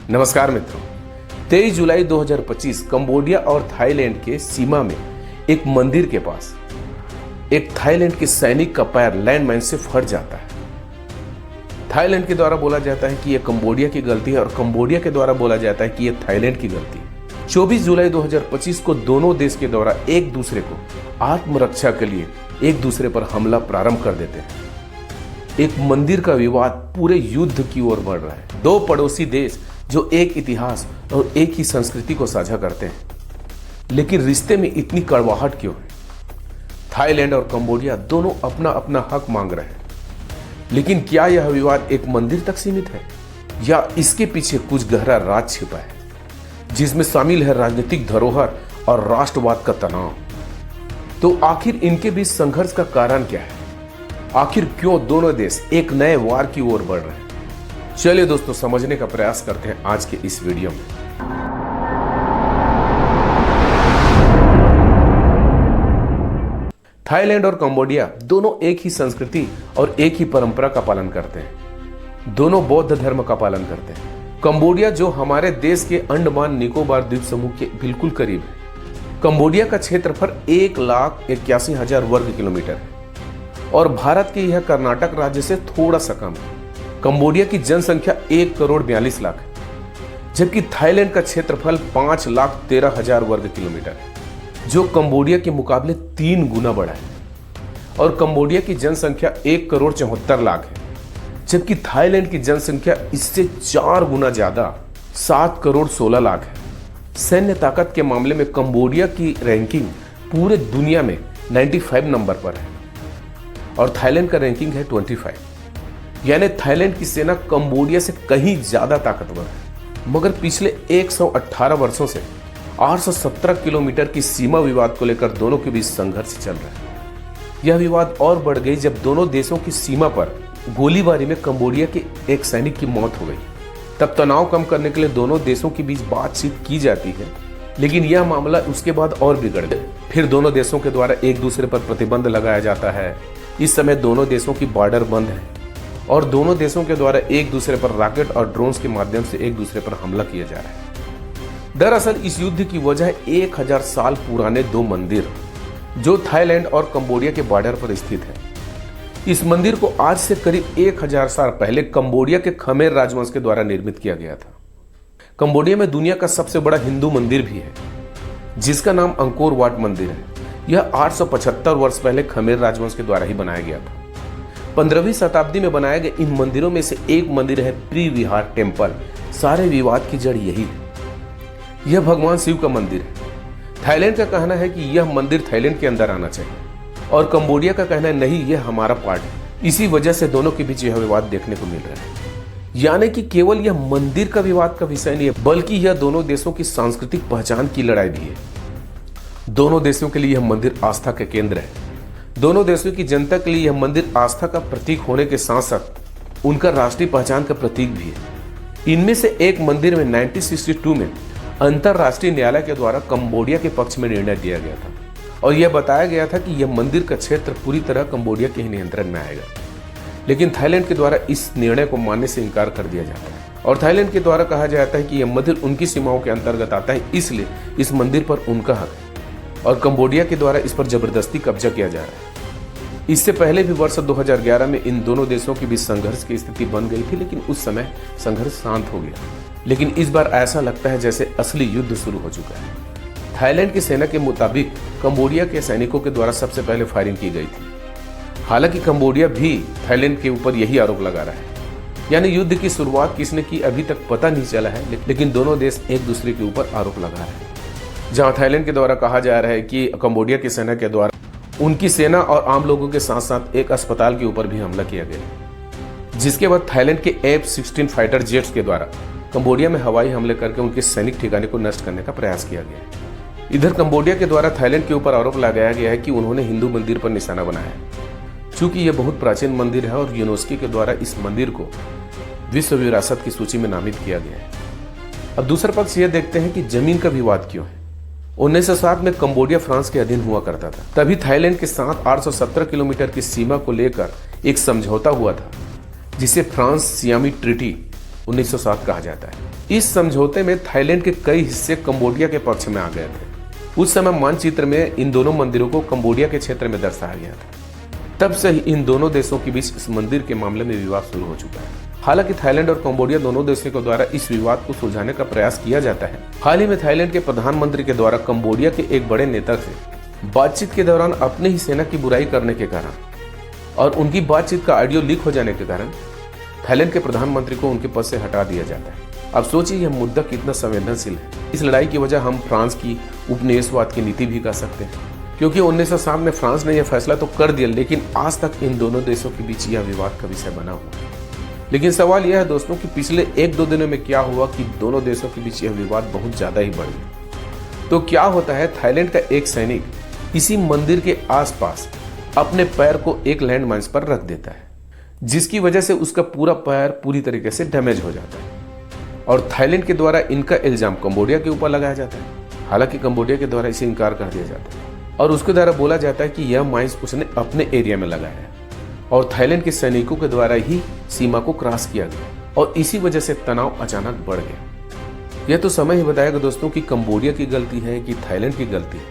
नमस्कार मित्रों, 23 जुलाई 2025 कंबोडिया और थाईलैंड के सीमा में एक मंदिर के पास एक थाईलैंड के सैनिक का पैर लैंडमाइन से फट जाता है। थाईलैंड के द्वारा बोला जाता है कि यह कंबोडिया की गलती है और कंबोडिया के द्वारा बोला जाता है कि यह थाईलैंड की गलती है। 24 जुलाई 2025 को दोनों देश के द्वारा एक दूसरे को आत्मरक्षा के लिए एक दूसरे पर हमला प्रारंभ कर देते हैं। एक मंदिर का विवाद पूरे युद्ध की ओर बढ़ रहा है। दो पड़ोसी देश जो एक इतिहास और एक ही संस्कृति को साझा करते हैं, लेकिन रिश्ते में इतनी कड़वाहट क्यों है? थाईलैंड और कंबोडिया दोनों अपना अपना हक मांग रहे हैं, लेकिन क्या यह विवाद एक मंदिर तक सीमित है या इसके पीछे कुछ गहरा राज छिपा है, जिसमें शामिल है राजनीतिक धरोहर और राष्ट्रवाद का तनाव? तो आखिर इनके बीच संघर्ष का कारण क्या है? आखिर क्यों दोनों देश एक नए वार की ओर बढ़ रहे हैं? चलिए दोस्तों, समझने का प्रयास करते हैं आज के इस वीडियो में। थाईलैंड और कंबोडिया दोनों एक ही संस्कृति और एक ही परंपरा का पालन करते हैं। दोनों बौद्ध धर्म का पालन करते हैं। कंबोडिया जो हमारे देश के अंडमान निकोबार द्वीप समूह के बिल्कुल करीब है। कंबोडिया का क्षेत्रफल 1,81,000 वर्ग किलोमीटर है और भारत के यह कर्नाटक राज्य से थोड़ा सा कम है। कंबोडिया की जनसंख्या 1,42,00,000 है, जबकि थाईलैंड का क्षेत्रफल 5,13,000 वर्ग किलोमीटर है, जो कंबोडिया के मुकाबले 3 गुना बड़ा है। और कंबोडिया की जनसंख्या 1,74,00,000 है, जबकि थाईलैंड की जनसंख्या इससे 4 गुना ज्यादा 7,16,00,000 है। सैन्य ताकत के मामले में कंबोडिया की रैंकिंग पूरे दुनिया में 95 नंबर पर है और थाईलैंड का रैंकिंग है 25। यानी थाईलैंड की सेना कंबोडिया से कहीं ज्यादा ताकतवर है। मगर पिछले 118 वर्षों से 817 किलोमीटर की सीमा विवाद को लेकर दोनों के बीच संघर्ष चल रहा है। यह विवाद और बढ़ गई जब दोनों देशों की सीमा पर गोलीबारी में कंबोडिया के एक सैनिक की मौत हो गई। तब तनाव कम करने के लिए दोनों देशों के बीच बातचीत की जाती है, लेकिन यह मामला उसके बाद और बिगड़ गया। फिर दोनों देशों के द्वारा एक दूसरे पर प्रतिबंध लगाया जाता है। इस समय दोनों देशों की बॉर्डर बंद है और दोनों देशों के द्वारा एक दूसरे पर रॉकेट और ड्रोन्स के माध्यम से एक दूसरे पर हमला किया जा रहा है। दरअसल इस युद्ध की वजह 1000 साल पुराने 2 मंदिर जो थाईलैंड और कंबोडिया के बॉर्डर पर स्थित है। इस मंदिर को आज से करीब 1000 साल पहले कंबोडिया के खमेर राजवंश के द्वारा निर्मित किया गया था। कंबोडिया में दुनिया का सबसे बड़ा हिंदू मंदिर भी है, जिसका नाम अंकोर वाट मंदिर है। यह 875 वर्ष पहले खमेर राजवंश के द्वारा ही बनाया गया था। 15वीं शताब्दी में बनाए गए इन मंदिरों में से एक मंदिर है प्रीविहार टेम्पल। सारे विवाद की जड़ यही है। यह भगवान शिव का मंदिर है। थाईलैंड का कहना है कि यह मंदिर थाईलैंड के अंदर आना चाहिए और कंबोडिया का कहना है नहीं, यह हमारा पार्ट है। इसी वजह से दोनों के बीच यह विवाद देखने को मिल रहा है। यानी कि केवल यह मंदिर का विवाद का विषय नहीं है, बल्कि यह दोनों देशों की सांस्कृतिक पहचान की लड़ाई भी है। दोनों देशों के लिए यह मंदिर आस्था के केंद्र है। दोनों देशों की जनता के लिए यह मंदिर आस्था का प्रतीक होने के साथ साथ उनका राष्ट्रीय पहचान का प्रतीक भी है। इनमें से एक मंदिर में 1962 में अंतरराष्ट्रीय न्यायालय के द्वारा कंबोडिया के पक्ष में निर्णय दिया गया था और यह बताया गया था कि यह मंदिर का क्षेत्र पूरी तरह कंबोडिया के ही नियंत्रण में आएगा। लेकिन थाईलैंड के द्वारा इस निर्णय को मानने से इनकार कर दिया जाता है और थाईलैंड के द्वारा कहा जाता है कि यह मंदिर उनकी सीमाओं के अंतर्गत आता है, इसलिए इस मंदिर पर उनका हक है और कंबोडिया के द्वारा इस पर जबरदस्ती कब्जा किया जा रहा है। इससे पहले भी वर्ष 2011 में इन दोनों देशों के बीच संघर्ष की स्थिति बन गई थी, लेकिन उस समय संघर्ष शांत हो गया। लेकिन इस बार ऐसा लगता है जैसे असली युद्ध शुरू हो चुका है। थाईलैंड की सेना के मुताबिक कंबोडिया के सैनिकों के द्वारा सबसे पहले फायरिंग की गई थी। हालांकि कंबोडिया भी थाईलैंड के ऊपर यही आरोप लगा रहा है। यानी युद्ध की शुरुआत किसने की अभी तक पता नहीं चला है, लेकिन दोनों देश एक दूसरे के ऊपर आरोप लगा रहे हैं। जहां थाईलैंड के द्वारा कहा जा रहा है कि कंबोडिया की सेना के द्वारा उनकी सेना और आम लोगों के साथ साथ एक अस्पताल के ऊपर भी हमला किया गया, जिसके बाद थाईलैंड के F-16 फाइटर जेट्स के द्वारा कंबोडिया में हवाई हमले करके उनके सैनिक ठिकाने को नष्ट करने का प्रयास किया गया। इधर कंबोडिया के द्वारा थाईलैंड के ऊपर आरोप लगाया गया है कि उन्होंने हिंदू मंदिर पर निशाना बनाया। चूंकि यह बहुत प्राचीन मंदिर है और यूनेस्को के द्वारा इस मंदिर को विश्व विरासत की सूची में नामित किया गया है। अब दूसरा पक्ष यह देखते हैं कि जमीन का विवाद क्यों है। 1907 में कंबोडिया फ्रांस के अधीन हुआ करता था। तभी थाईलैंड के साथ 817 किलोमीटर की सीमा को लेकर एक समझौता हुआ था, जिसे फ्रांस सियामी ट्रीटी 1907 कहा जाता है। इस समझौते में थाईलैंड के कई हिस्से कंबोडिया के पक्ष में आ गए थे। उस समय मानचित्र में इन दोनों मंदिरों को कंबोडिया के क्षेत्र में दर्शाया गया था। तब से ही इन दोनों देशों के बीच इस मंदिर के मामले में विवाद शुरू हो चुका है। हालांकि थाईलैंड और कंबोडिया दोनों देशों के द्वारा इस विवाद को सुलझाने का प्रयास किया जाता है। हाल ही में थाईलैंड के प्रधानमंत्री के द्वारा कंबोडिया के एक बड़े नेता से बातचीत के दौरान अपने ही सेना की बुराई करने के कारण और उनकी बातचीत का ऑडियो लीक हो जाने के कारण थाईलैंड के प्रधानमंत्री को उनके पद से हटा दिया जाता है। अब सोचिए यह मुद्दा कितना संवेदनशील है। इस लड़ाई की वजह हम फ्रांस की उपनिवेशवाद की नीति भी कह सकते हैं, क्योंकि 1907 में फ्रांस ने यह फैसला तो कर दिया, लेकिन आज तक इन दोनों देशों के बीच यह विवाद का विषय बना हुआ है। लेकिन सवाल यह है दोस्तों कि पिछले 1-2 दिनों में क्या हुआ कि दोनों देशों के बीच यह विवाद बहुत ज्यादा ही बढ़ गया। तो क्या होता है, थाईलैंड का एक सैनिक इसी मंदिर के आसपास अपने पैर को एक लैंडमाइन पर रख देता है, जिसकी वजह से उसका पूरा पैर पूरी तरीके से डैमेज हो जाता है और थाईलैंड के द्वारा इनका इल्जाम कंबोडिया के ऊपर लगाया जाता है। हालांकि कंबोडिया के द्वारा इसे इनकार कर दिया जाता है और उसके द्वारा बोला जाता है कि यह माइंस उसने अपने एरिया में लगाया है और थाईलैंड के सैनिकों के द्वारा ही सीमा को क्रॉस किया गया और इसी वजह से तनाव अचानक बढ़ गया। यह तो समय ही बताएगा दोस्तों कि कंबोडिया की गलती है कि थाईलैंड की गलती है,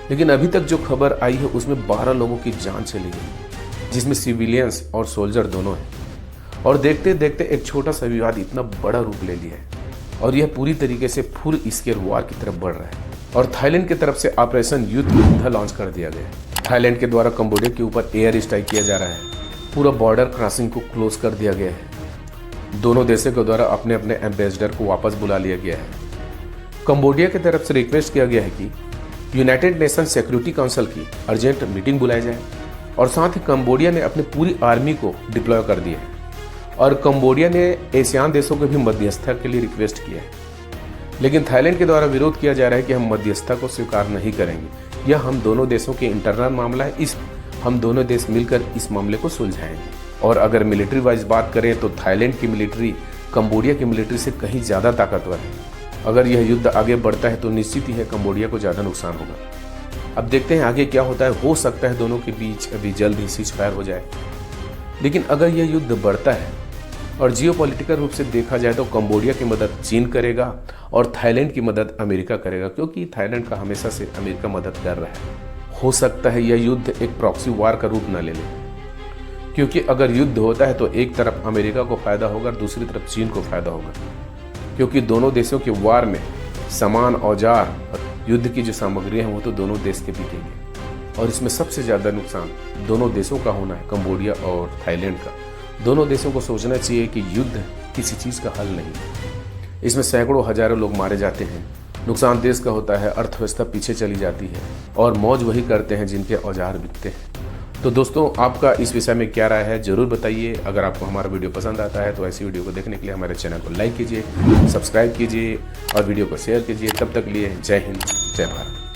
लेकिन अभी तक जो खबर आई है उसमें 12 लोगों की जान चली गई, जिसमें सिविलियंस और सोल्जर दोनों हैं। और देखते देखते एक छोटा सा विवाद इतना बड़ा रूप ले लिया है और यह पूरी तरीके से फुल स्केल वार की तरफ बढ़ रहा है और थाईलैंड की तरफ से ऑपरेशन युद्ध लॉन्च कर दिया गया है। थाईलैंड के द्वारा कंबोडिया के ऊपर एयर स्ट्राइक किया जा रहा है। पूरा बॉर्डर क्रॉसिंग को क्लोज कर दिया गया है। दोनों देशों के द्वारा अपने अपने एम्बेसडर को वापस बुला लिया गया है। कंबोडिया की तरफ से रिक्वेस्ट किया गया है कि यूनाइटेड नेशन सिक्योरिटी काउंसिल की अर्जेंट मीटिंग बुलाई जाए और साथ ही कंबोडिया ने अपनी पूरी आर्मी को डिप्लॉय कर दिया है और कंबोडिया ने एशियान देशों को भी मध्यस्थता के लिए रिक्वेस्ट किया है। लेकिन थाईलैंड के द्वारा विरोध किया जा रहा है कि हम मध्यस्थता को स्वीकार नहीं करेंगे। यह हम दोनों देशों के इंटरनल मामला है, हम दोनों देश मिलकर इस मामले को सुलझाएंगे। और अगर मिलिट्री वाइज बात करें तो थाईलैंड की मिलिट्री कंबोडिया की मिलिट्री से कहीं ज़्यादा ताकतवर है। अगर यह युद्ध आगे बढ़ता है तो निश्चित ही है कंबोडिया को ज़्यादा नुकसान होगा। अब देखते हैं आगे क्या होता है। हो सकता है दोनों के बीच अभी जल्द ही सीज फायर हो जाए, लेकिन अगर यह युद्ध बढ़ता है और जियोपॉलिटिकल रूप से देखा जाए तो कंबोडिया की मदद चीन करेगा और थाईलैंड की मदद अमेरिका करेगा, क्योंकि थाईलैंड का हमेशा से अमेरिका मदद कर रहा है। हो सकता है यह युद्ध एक प्रॉक्सी वार का रूप न ले ले, क्योंकि अगर युद्ध होता है तो एक तरफ अमेरिका को फायदा होगा, दूसरी तरफ चीन को फायदा होगा, क्योंकि दोनों देशों के वार में सामान, औजार और युद्ध की जो सामग्री है वो तो दोनों देश के बिकेंगे और इसमें सबसे ज़्यादा नुकसान दोनों देशों का होना है, कंबोडिया और थाईलैंड का। दोनों देशों को सोचना चाहिए कि युद्ध किसी चीज़ का हल नहीं, इसमें सैकड़ों हजारों लोग मारे जाते हैं, नुकसान देश का होता है, अर्थव्यवस्था पीछे चली जाती है और मौज वही करते हैं जिनके औजार बिकते हैं। तो दोस्तों, आपका इस विषय में क्या राय है जरूर बताइए। अगर आपको हमारा वीडियो पसंद आता है तो ऐसी वीडियो को देखने के लिए हमारे चैनल को लाइक कीजिए, सब्सक्राइब कीजिए और वीडियो को शेयर कीजिए। तब तक लिए जय हिंद, जय भारत।